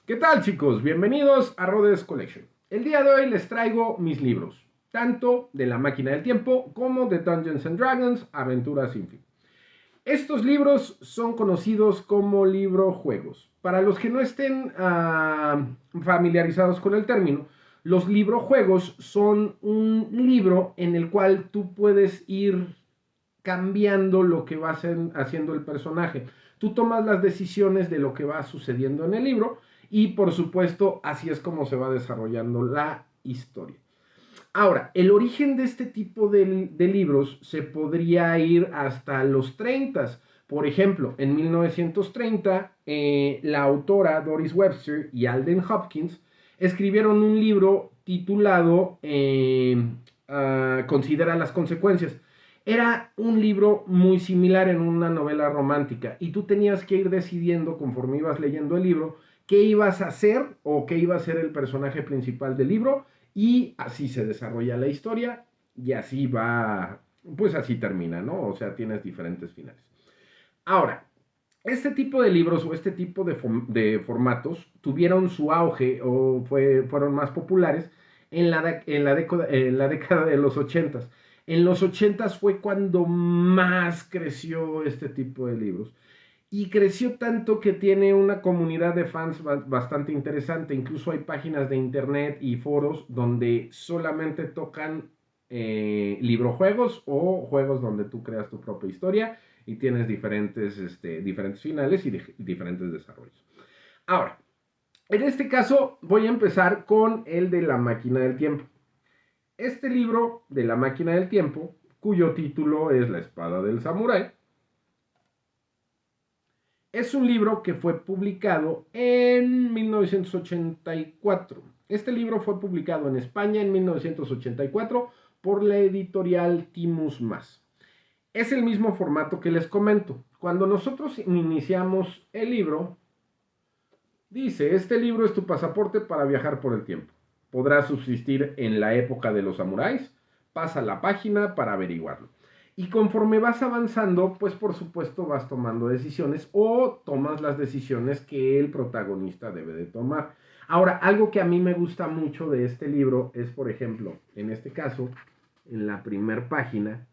¿Qué tal, chicos? Bienvenidos a Rhodes Collection. El día de hoy les traigo mis libros, tanto de La Máquina del Tiempo como de Dungeons and Dragons, Aventuras sin fin. Estos libros son conocidos como librojuegos. Para los que no estén familiarizados con el término, los librojuegos son un libro en el cual tú puedes ir cambiando lo que va haciendo el personaje. Tú tomas las decisiones de lo que va sucediendo en el libro y por supuesto así es como se va desarrollando la historia. Ahora, el origen de este tipo de libros se podría ir hasta los 30. Por ejemplo, en 1930, la autora Doris Webster y Alden Hopkins escribieron un libro titulado Considera las consecuencias. Era un libro muy similar en una novela romántica y tú tenías que ir decidiendo conforme ibas leyendo el libro qué ibas a hacer o qué iba a ser el personaje principal del libro y así se desarrolla la historia y así va, pues así termina, ¿no? O sea, tienes diferentes finales. Ahora, este tipo de libros o este tipo de formatos tuvieron su auge o fueron más populares en la década de los 80. En los 80 fue cuando más creció este tipo de libros. Y creció tanto que tiene una comunidad de fans bastante interesante. Incluso hay páginas de internet y foros donde solamente tocan librojuegos o juegos donde tú creas tu propia historia y tienes diferentes finales y diferentes desarrollos. Ahora, en este caso voy a empezar con el de La Máquina del Tiempo. Este libro de La Máquina del Tiempo, cuyo título es La Espada del Samurái, es un libro que fue publicado en 1984. Este libro fue publicado en España en 1984 por la editorial Timus Más. Es el mismo formato que les comento. Cuando nosotros iniciamos el libro, dice, este libro es tu pasaporte para viajar por el tiempo. Podrás subsistir en la época de los samuráis. Pasa la página para averiguarlo. Y conforme vas avanzando, pues por supuesto vas tomando decisiones o tomas las decisiones que el protagonista debe de tomar. Ahora, algo que a mí me gusta mucho de este libro es, por ejemplo, en este caso, en la primera página,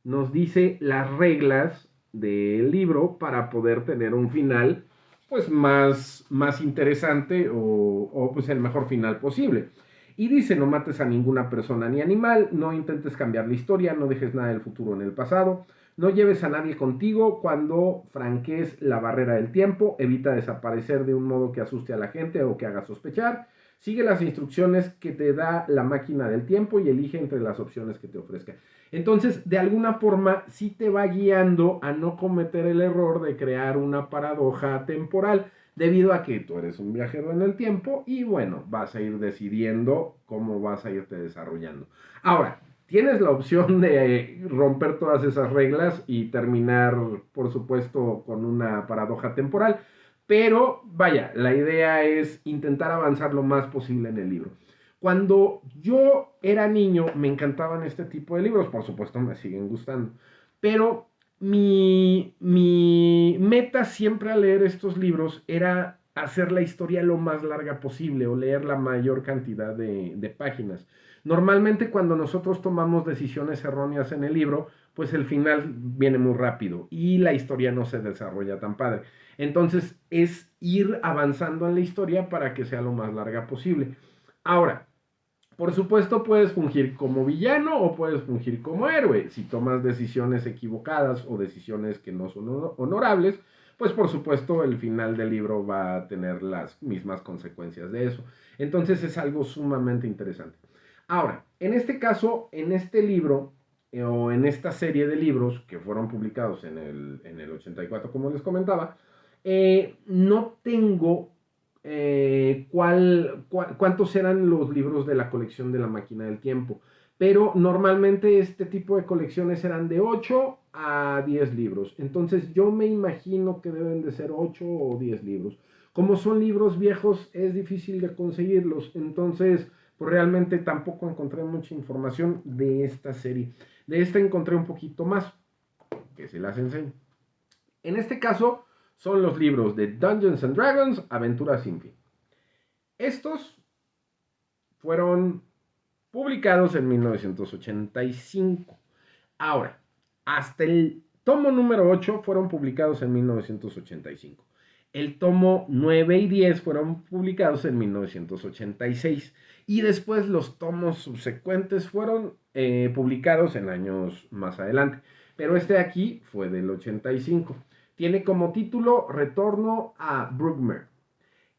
nos dice las reglas del libro para poder tener un final pues más interesante o pues el mejor final posible. Y dice, no mates a ninguna persona ni animal, no intentes cambiar la historia, no dejes nada del futuro en el pasado, no lleves a nadie contigo cuando franquees la barrera del tiempo, evita desaparecer de un modo que asuste a la gente o que haga sospechar, sigue las instrucciones que te da la máquina del tiempo y elige entre las opciones que te ofrezca. Entonces, de alguna forma, sí te va guiando a no cometer el error de crear una paradoja temporal, debido a que tú eres un viajero en el tiempo y bueno, vas a ir decidiendo cómo vas a irte desarrollando. Ahora, tienes la opción de romper todas esas reglas y terminar, por supuesto, con una paradoja temporal, pero vaya, la idea es intentar avanzar lo más posible en el libro. Cuando yo era niño me encantaban este tipo de libros, por supuesto me siguen gustando, pero mi meta siempre al leer estos libros era hacer la historia lo más larga posible o leer la mayor cantidad de páginas. Normalmente cuando nosotros tomamos decisiones erróneas en el libro, pues el final viene muy rápido y la historia no se desarrolla tan padre. Entonces es ir avanzando en la historia para que sea lo más larga posible. Ahora, por supuesto puedes fungir como villano o puedes fungir como héroe. Si tomas decisiones equivocadas o decisiones que no son honorables, pues por supuesto el final del libro va a tener las mismas consecuencias de eso. Entonces es algo sumamente interesante. Ahora, en este caso, en este libro o en esta serie de libros que fueron publicados en el 84, como les comentaba, no tengo cuántos eran los libros de la colección de La Máquina del Tiempo. Pero normalmente este tipo de colecciones eran de 8 a 10 libros. Entonces yo me imagino que deben de ser 8 o 10 libros. Como son libros viejos, es difícil de conseguirlos. Entonces, pues realmente tampoco encontré mucha información de esta serie. De esta encontré un poquito más, que se las enseño. En este caso, son los libros de Dungeons and Dragons, Aventuras sin fin. Estos fueron publicados en 1985. Ahora, hasta el tomo número 8 fueron publicados en 1985. El tomo 9 y 10 fueron publicados en 1986. Y después los tomos subsecuentes fueron publicados en años más adelante. Pero este de aquí fue del 85. Tiene como título Retorno a Bruckner.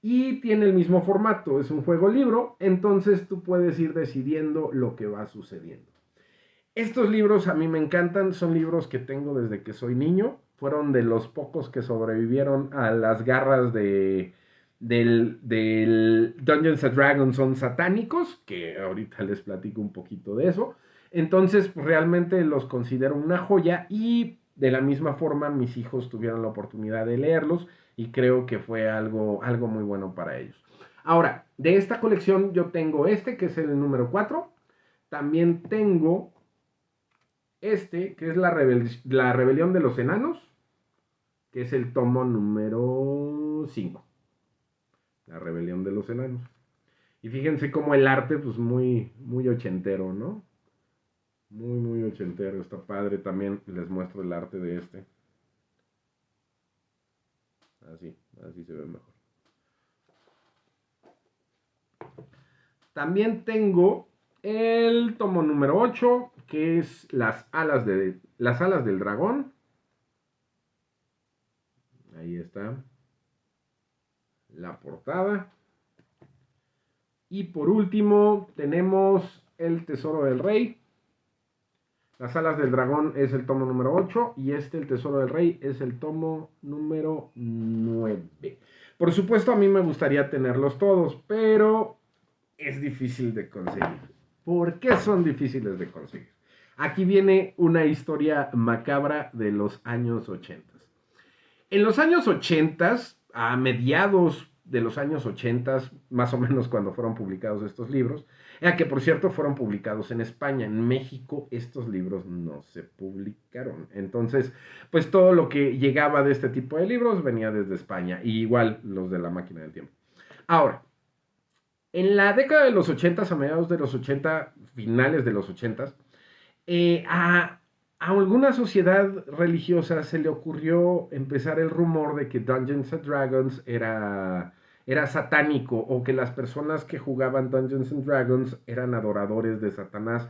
Y tiene el mismo formato, es un juego libro, entonces tú puedes ir decidiendo lo que va sucediendo. Estos libros a mí me encantan, son libros que tengo desde que soy niño, fueron de los pocos que sobrevivieron a las garras del Dungeons and Dragons, son satánicos, que ahorita les platico un poquito de eso. Entonces, pues, realmente los considero una joya y de la misma forma mis hijos tuvieron la oportunidad de leerlos y creo que fue algo muy bueno para ellos. Ahora, de esta colección yo tengo este, que es el número 4. También tengo este, que es la rebelión de los enanos, que es el tomo número 5. La rebelión de los enanos. Y fíjense cómo el arte, pues muy ochentero, ¿no? Muy ochentero, está padre. También les muestro el arte de este. Así se ve mejor. También tengo el tomo número 8, que es las alas del dragón. Ahí está la portada. Y por último tenemos el tesoro del rey. Las alas del dragón es el tomo número 8 y el tesoro del rey es el tomo número 9. Por supuesto a mí me gustaría tenerlos todos, pero es difícil de conseguir. ¿Por qué son difíciles de conseguir? Aquí viene una historia macabra de los años 80. En los años 80, a mediados de los años 80, más o menos cuando fueron publicados estos libros, que por cierto fueron publicados en España. En México estos libros no se publicaron. Entonces, pues todo lo que llegaba de este tipo de libros venía desde España, y igual los de la máquina del tiempo. Ahora, en la década de los 80, a mediados de los 80, finales de los 80, a alguna sociedad religiosa se le ocurrió empezar el rumor de que Dungeons and Dragons era satánico, o que las personas que jugaban Dungeons and Dragons eran adoradores de Satanás.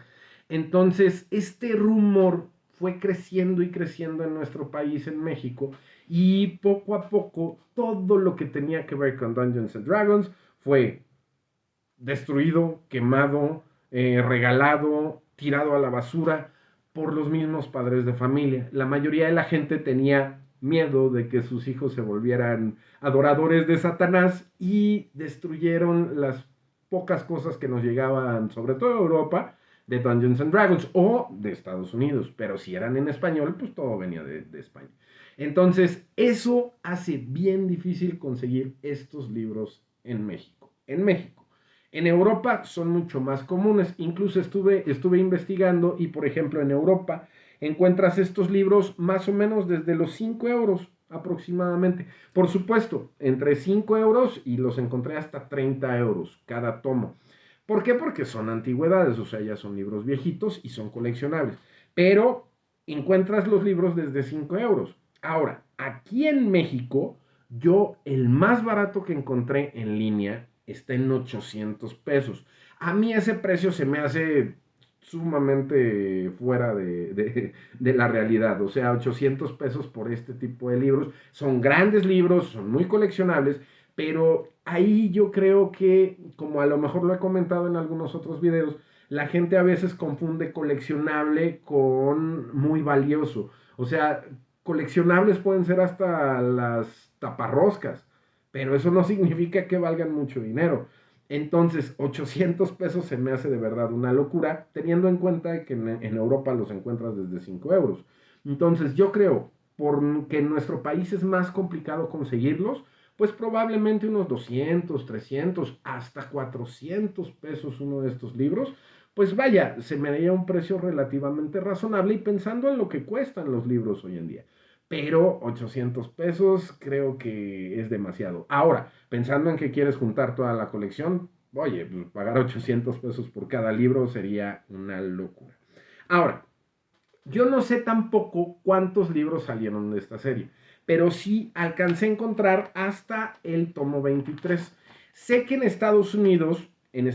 Entonces, este rumor fue creciendo y creciendo en nuestro país, en México, y poco a poco todo lo que tenía que ver con Dungeons and Dragons fue destruido, quemado, regalado, tirado a la basura por los mismos padres de familia. La mayoría de la gente tenía miedo de que sus hijos se volvieran adoradores de Satanás y destruyeron las pocas cosas que nos llegaban, sobre todo de Europa, de Dungeons and Dragons o de Estados Unidos. Pero si eran en español, pues todo venía de España. Entonces, eso hace bien difícil conseguir estos libros en México. En México. En Europa son mucho más comunes. Incluso estuve investigando y, por ejemplo, en Europa encuentras estos libros más o menos desde los 5 euros aproximadamente. Por supuesto, entre 5 euros y los encontré hasta 30 euros cada tomo. ¿Por qué? Porque son antigüedades, o sea, ya son libros viejitos y son coleccionables. Pero encuentras los libros desde 5 euros. Ahora, aquí en México, yo el más barato que encontré en línea está en 800 pesos. A mí ese precio se me hace sumamente fuera de la realidad. O sea, 800 pesos por este tipo de libros. Son grandes libros, son muy coleccionables, pero ahí yo creo que, como a lo mejor lo he comentado en algunos otros videos, la gente a veces confunde coleccionable con muy valioso. O sea, coleccionables pueden ser hasta las taparroscas, pero eso no significa que valgan mucho dinero. Entonces, 800 pesos se me hace de verdad una locura, teniendo en cuenta que en Europa los encuentras desde 5 euros. Entonces, yo creo, porque en nuestro país es más complicado conseguirlos, pues probablemente unos 200, 300, hasta 400 pesos uno de estos libros. Pues vaya, se me daría un precio relativamente razonable y pensando en lo que cuestan los libros hoy en día. pero 800 pesos creo que es demasiado. Ahora, pensando en que quieres juntar toda la colección, oye, pues pagar 800 pesos por cada libro sería una locura. Ahora, yo no sé tampoco cuántos libros salieron de esta serie, pero sí alcancé a encontrar hasta el tomo 23. Sé que en Estados Unidos el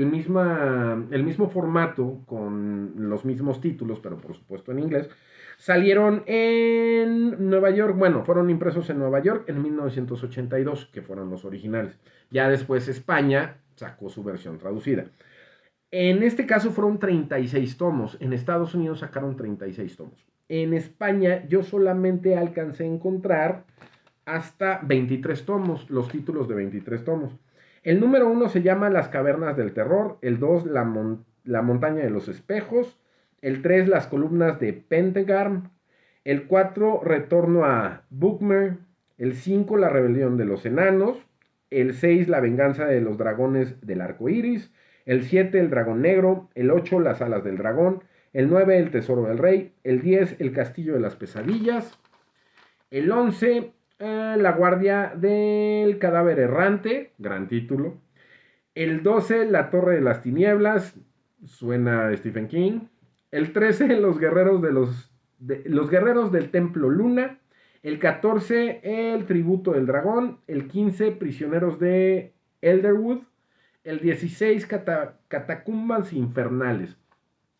mismo formato con los mismos títulos, pero por supuesto en inglés, salieron en Nueva York, bueno, fueron impresos en Nueva York en 1982, que fueron los originales. Ya después España sacó su versión traducida. En este caso fueron 36 tomos. En Estados Unidos sacaron 36 tomos. En España yo solamente alcancé a encontrar hasta 23 tomos, los títulos de 23 tomos. El número 1 se llama Las Cavernas del Terror, el 2 La Montaña de los Espejos, el 3 Las Columnas de Pentegarm, el 4 Retorno a Bugmer, el 5 La Rebelión de los Enanos, el 6 La Venganza de los Dragones del Arco Iris, el 7 El Dragón Negro, el 8 Las Alas del Dragón, el 9 El Tesoro del Rey, el 10 El Castillo de las Pesadillas, el 11 La Guardia del Cadáver Errante, gran título, el 12 La Torre de las Tinieblas, suena a Stephen King, el 13 Los Guerreros del Templo Luna, el 14 El Tributo del Dragón, el 15 Prisioneros de Elderwood, el 16 Catacumbas Infernales,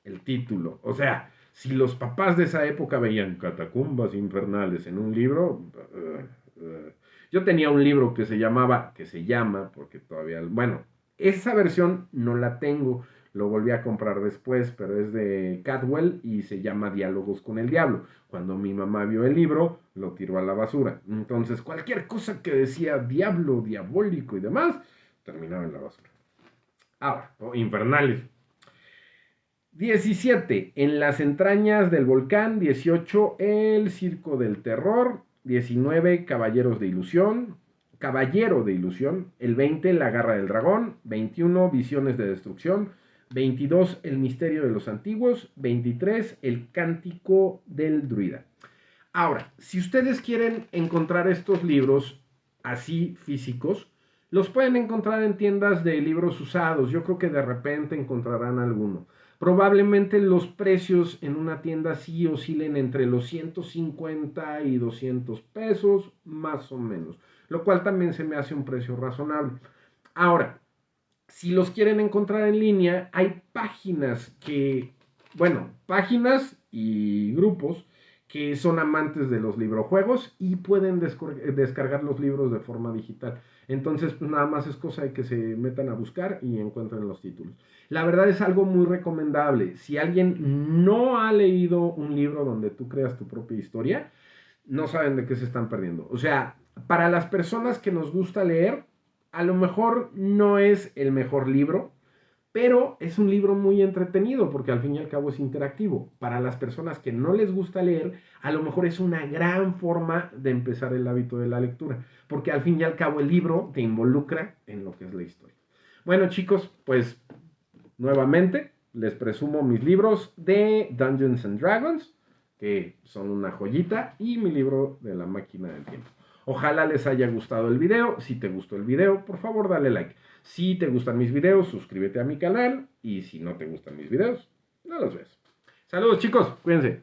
el título. O sea, si los papás de esa época veían Catacumbas Infernales en un libro, yo tenía un libro que se llama, porque todavía, bueno, esa versión no la tengo, lo volví a comprar después, pero es de Cadwell y se llama Diálogos con el Diablo. Cuando mi mamá vio el libro, lo tiró a la basura. Entonces, cualquier cosa que decía diablo, diabólico y demás, terminaba en la basura. Ahora, Infernales. 17. En las entrañas del volcán. 18. El circo del terror. 19. Caballeros de ilusión. Caballero de ilusión. El 20. La garra del dragón. 21. Visiones de destrucción. 22. El misterio de los antiguos. 23. El cántico del druida. Ahora, si ustedes quieren encontrar estos libros así físicos, los pueden encontrar en tiendas de libros usados. Yo creo que de repente encontrarán alguno. Probablemente los precios en una tienda sí oscilen entre los 150 y 200 pesos, más o menos. Lo cual también se me hace un precio razonable. Ahora, si los quieren encontrar en línea, hay páginas y grupos que son amantes de los librojuegos y pueden descargar los libros de forma digital. Entonces, pues nada más es cosa de que se metan a buscar y encuentren los títulos. La verdad es algo muy recomendable. Si alguien no ha leído un libro donde tú creas tu propia historia, no saben de qué se están perdiendo. O sea, para las personas que nos gusta leer, a lo mejor no es el mejor libro, pero es un libro muy entretenido porque al fin y al cabo es interactivo. Para las personas que no les gusta leer, a lo mejor es una gran forma de empezar el hábito de la lectura, porque al fin y al cabo el libro te involucra en lo que es la historia. Bueno, chicos, pues nuevamente les presumo mis libros de Dungeons and Dragons, que son una joyita, y mi libro de la máquina del tiempo. Ojalá les haya gustado el video. Si te gustó el video, por favor dale like. Si te gustan mis videos, suscríbete a mi canal. Y si no te gustan mis videos, no los ves. Saludos chicos, cuídense.